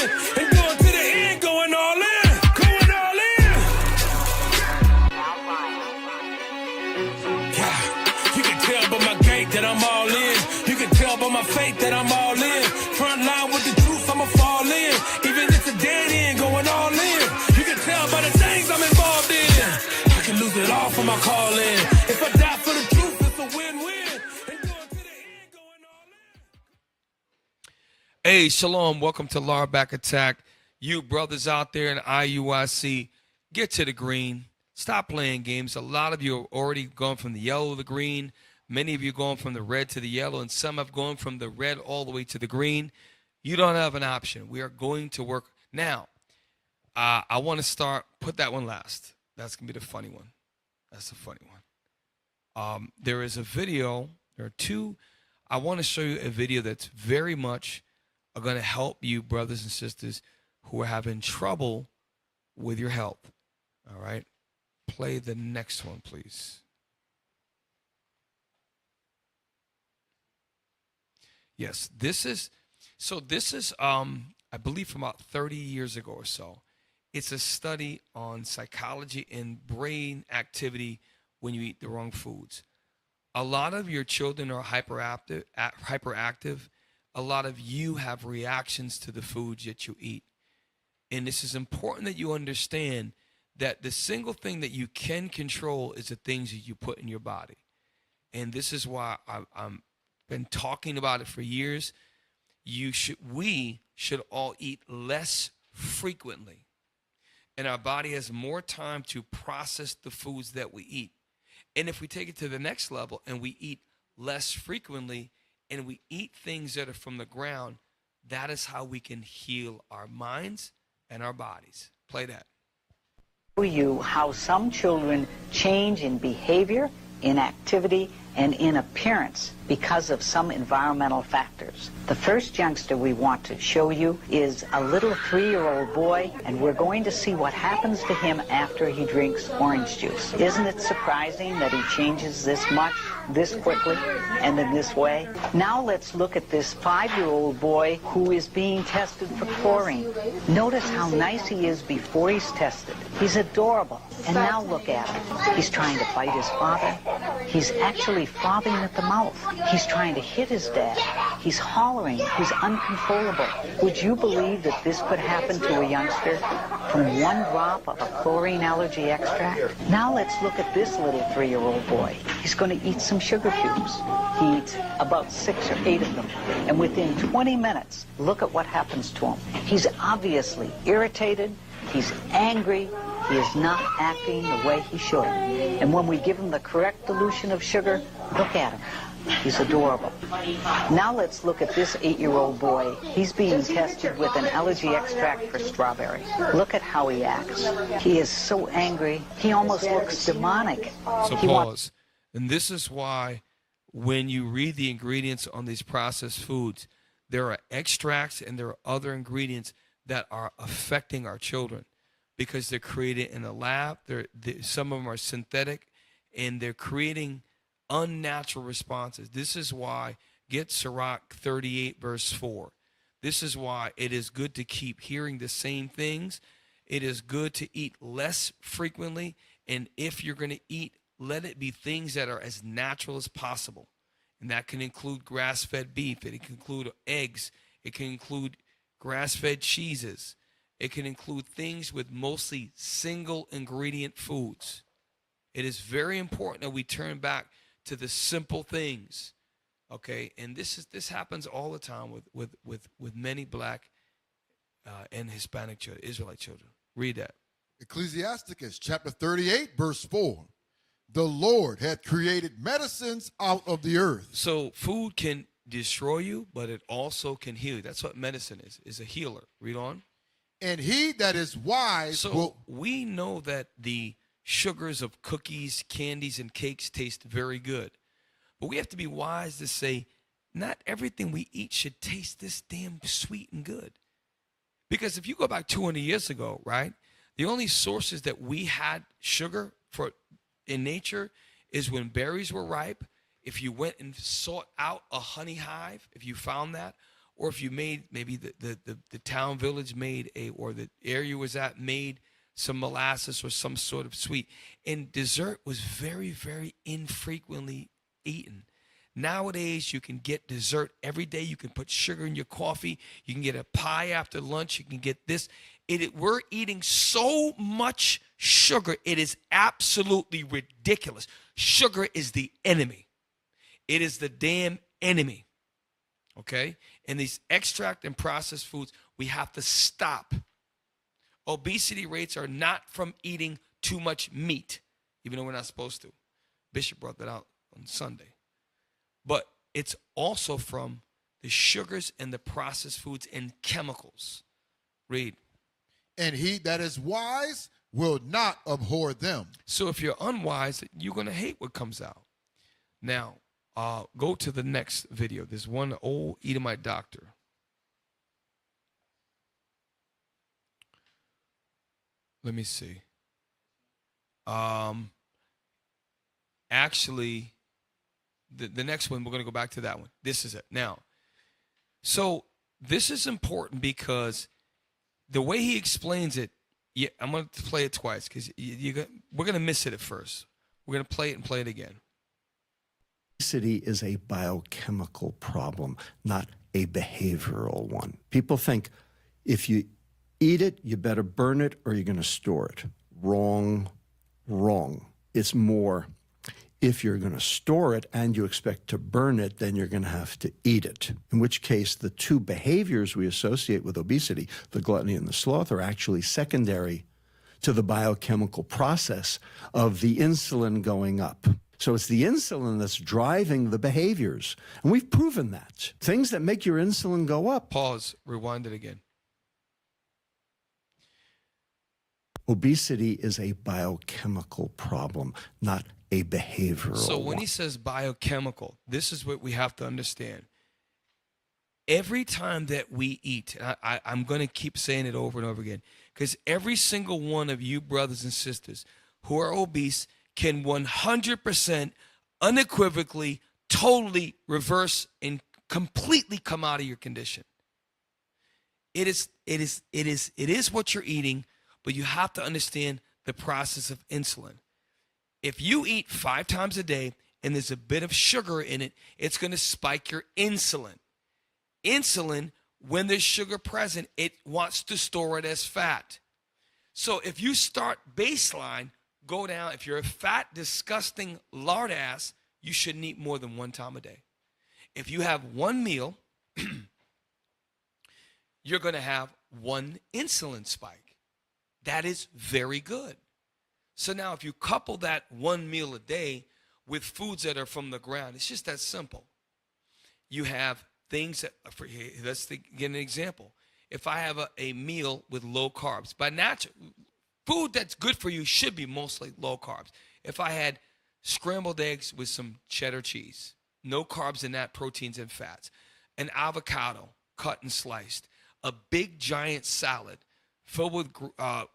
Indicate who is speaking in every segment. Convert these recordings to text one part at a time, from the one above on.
Speaker 1: in. And going to the end, going all in. Going all in. Yeah, you can tell by my gait that I'm all in. You can tell by my faith that I'm all in. Front line with the truth, I'ma fall in. Even if it's a dead end, going all in. You can tell by the things I'm involved in. I can lose it all for my calling. If I die for the truth, it's a win-win. And going to the end, going all in.
Speaker 2: Hey, shalom. Welcome to Laura Back Attack. You brothers out there in IUIC, get to the green. Stop playing games. A lot of you have already gone from the yellow to the green. Many of you gone from the red to the yellow, and some have gone from the red all the way to the green. You don't have an option. We are going to work. Now, I want to put that one last. That's going to be the funny one. That's the funny one. There is a video. There are two. I want to show you a video that's very much going to help you, brothers and sisters, who are having trouble with your health. All right? Play the next one, please. Yes, this is I believe from about 30 years ago or so. It's a study on psychology and brain activity when you eat the wrong foods. A lot of your children are hyperactive. A lot of you have reactions to the foods that you eat. And this is important that you understand that the single thing that you can control is the things that you put in your body. And this is why I'm been talking about it for years. We should all eat less frequently. And our body has more time to process the foods that we eat. And if we take it to the next level and we eat less frequently and we eat things that are from the ground, that is how we can heal our minds and our bodies. Play that.
Speaker 3: You how some children change in behavior, in activity, and in appearance because of some environmental factors. The first youngster we want to show you is a little 3-year-old boy, and we're going to see what happens to him after he drinks orange juice. Isn't it surprising that he changes this much, this quickly, and in this way? Now let's look at this 5-year-old boy who is being tested for chlorine. Notice how nice he is before he's tested. He's adorable. And now look at him. He's trying to fight his father. He's actually frothing at the mouth. He's trying to hit his dad. He's hollering. He's uncontrollable. Would you believe that this could happen to a youngster from one drop of a chlorine allergy extract? Now let's look at this little 3-year-old boy. He's going to eat some sugar cubes. He eats about 6 or 8 of them. And within 20 minutes, look at what happens to him. He's obviously irritated. He's angry. He is not acting the way he should. And when we give him the correct dilution of sugar, look at him. He's adorable. Now let's look at this 8-year-old boy. He's being tested with an allergy extract for strawberry. Look at how he acts. He is so angry. He almost looks demonic.
Speaker 2: So pause. And this is why when you read the ingredients on these processed foods, there are extracts and there are other ingredients that are affecting our children because they're created in a lab. Some of them are synthetic, and they're creating unnatural responses. This is why get Sirach 38 verse 4. This is why it is good to keep hearing the same things. It is good to eat less frequently, and if you're going to eat, let it be things that are as natural as possible. And that can include grass-fed beef. It can include eggs. It can include grass-fed cheeses. It can include things with mostly single ingredient foods. It is very important that we turn back to the simple things, okay? And this happens all the time with many black and Hispanic children, Israelite children. Read that.
Speaker 4: Ecclesiasticus chapter 38 verse 4. The Lord had created medicines out of the earth.
Speaker 2: So food can destroy you, but it also can heal you. That's what medicine is a healer. Read on.
Speaker 4: And he that is wise
Speaker 2: So we know that the sugars of cookies, candies, and cakes taste very good. But we have to be wise to say, not everything we eat should taste this damn sweet and good. Because if you go back 200 years ago, right, the only sources that we had sugar for in nature is when berries were ripe, if you went and sought out a honey hive, if you found that, or if you made maybe the town village made or the area you was at made some molasses or some sort of sweet. And dessert was very, very infrequently eaten. Nowadays, you can get dessert every day. You can put sugar in your coffee. You can get a pie after lunch. You can get this. We're eating so much sugar. It is absolutely ridiculous. Sugar is the enemy. It is the damn enemy. Okay? And these extract and processed foods, we have to stop. Obesity rates are not from eating too much meat, even though we're not supposed to. Bishop brought that out on Sunday. But it's also from the sugars and the processed foods and chemicals. Read.
Speaker 4: And he that is wise will not abhor them.
Speaker 2: So if you're unwise, you're going to hate what comes out. Now, go to the next video. There's one old Edomite doctor. Let me see. Actually, the next one, we're going to go back to that one. This is it. Now, so this is important because the way he explains it, yeah, I'm going to play it twice because we're going to miss it at first. We're going to play it and play it again.
Speaker 5: Obesity is a biochemical problem, not a behavioral one. People think if you eat it, you better burn it or you're going to store it. Wrong, wrong. It's more, if you're going to store it and you expect to burn it, then you're going to have to eat it. In which case, the two behaviors we associate with obesity, the gluttony and the sloth, are actually secondary to the biochemical process of the insulin going up. So it's the insulin that's driving the behaviors. And we've proven that. Things that make your insulin go up.
Speaker 2: Pause. Rewind it again.
Speaker 5: Obesity is a biochemical problem, not a behavioral
Speaker 2: So when
Speaker 5: one.
Speaker 2: he says biochemical, this is what we have to understand. Every time that we eat, I'm going to keep saying it over and over again, because every single one of you brothers and sisters who are obese can 100% unequivocally, totally reverse and completely come out of your condition. It is what you're eating, but you have to understand the process of insulin. If you eat 5 times a day and there's a bit of sugar in it, it's going to spike your insulin. Insulin, when there's sugar present, it wants to store it as fat. So if you start baseline, go down. If you're a fat, disgusting lard ass, you shouldn't eat more than 1 time a day. If you have 1 meal, you're going to have 1 insulin spike. That is very good. So now if you couple that 1 meal a day with foods that are from the ground, it's just that simple. You have things that, let's get an example. If I have a meal with low carbs, by natural, food that's good for you should be mostly low carbs. If I had scrambled eggs with some cheddar cheese, no carbs in that, proteins and fats, an avocado cut and sliced, a big giant salad filled with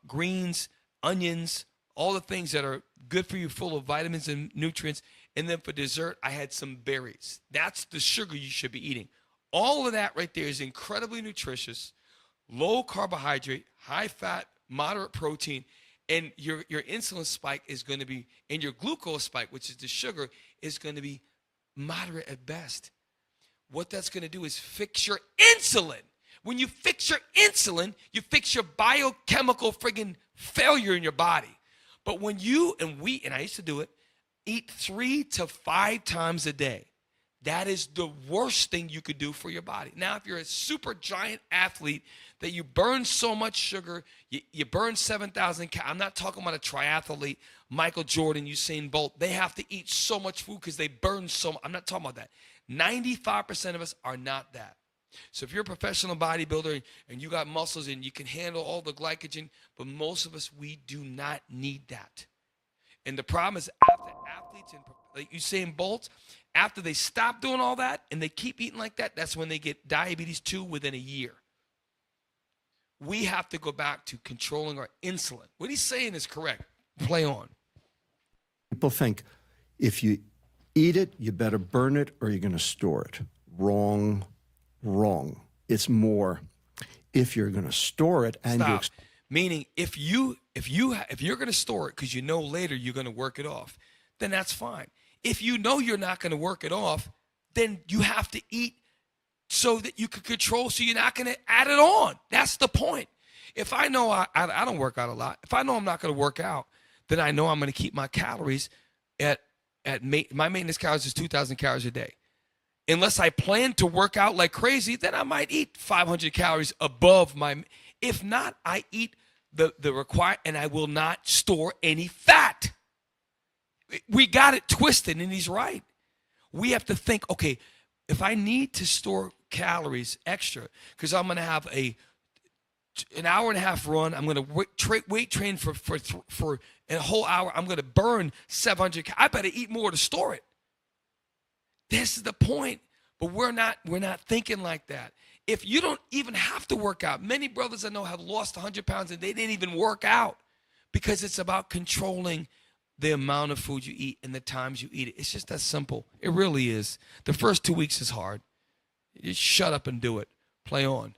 Speaker 2: greens, onions, all the things that are good for you, full of vitamins and nutrients. And then for dessert, I had some berries. That's the sugar you should be eating. All of that right there is incredibly nutritious, low carbohydrate, high fat, moderate protein, and your insulin spike is going to be, and your glucose spike, which is the sugar, is going to be moderate at best. What that's going to do is fix your insulin. When you fix your insulin, you fix your biochemical friggin' failure in your body. But when you, and I used to do it, eat 3 to 5 times a day, that is the worst thing you could do for your body. Now, if you're a super giant athlete that you burn so much sugar, you burn 7,000 calories. I'm not talking about a triathlete, Michael Jordan, Usain Bolt. They have to eat so much food because they burn so much. I'm not talking about that. 95% of us are not that. So if you're a professional bodybuilder and you got muscles and you can handle all the glycogen, but most of us, we do not need that. And the problem is after athletes and like Usain Bolt, after they stop doing all that and they keep eating like that, that's when they get diabetes 2 within a year. We have to go back to controlling our insulin. What he's saying is correct. Play on.
Speaker 5: People think if you eat it, you better burn it or you're going to store it. Wrong, wrong. It's more if you're going to store it and you
Speaker 2: Stop. Meaning, if you're going to store it because you know later you're going to work it off, then that's fine. If you know you're not going to work it off, then you have to eat so that you can control, so you're not going to add it on. That's the point. If I know I don't work out a lot, if I know I'm not going to work out, then I know I'm going to keep my calories at my maintenance calories is 2,000 calories a day. Unless I plan to work out like crazy, then I might eat 500 calories above my. If not, I eat the required, and I will not store any fat. We got it twisted, and he's right. We have to think, okay, if I need to store calories extra because I'm going to have an hour and a half run, I'm going to weight train for a whole hour, I'm going to burn 700. I better eat more to store it. This is the point. But we're not thinking like that. If you don't even have to work out, many brothers I know have lost 100 pounds and they didn't even work out because it's about controlling the amount of food you eat and the times you eat it. It's just that simple. It really is. The first 2 weeks is hard. You just shut up and do it. Play on.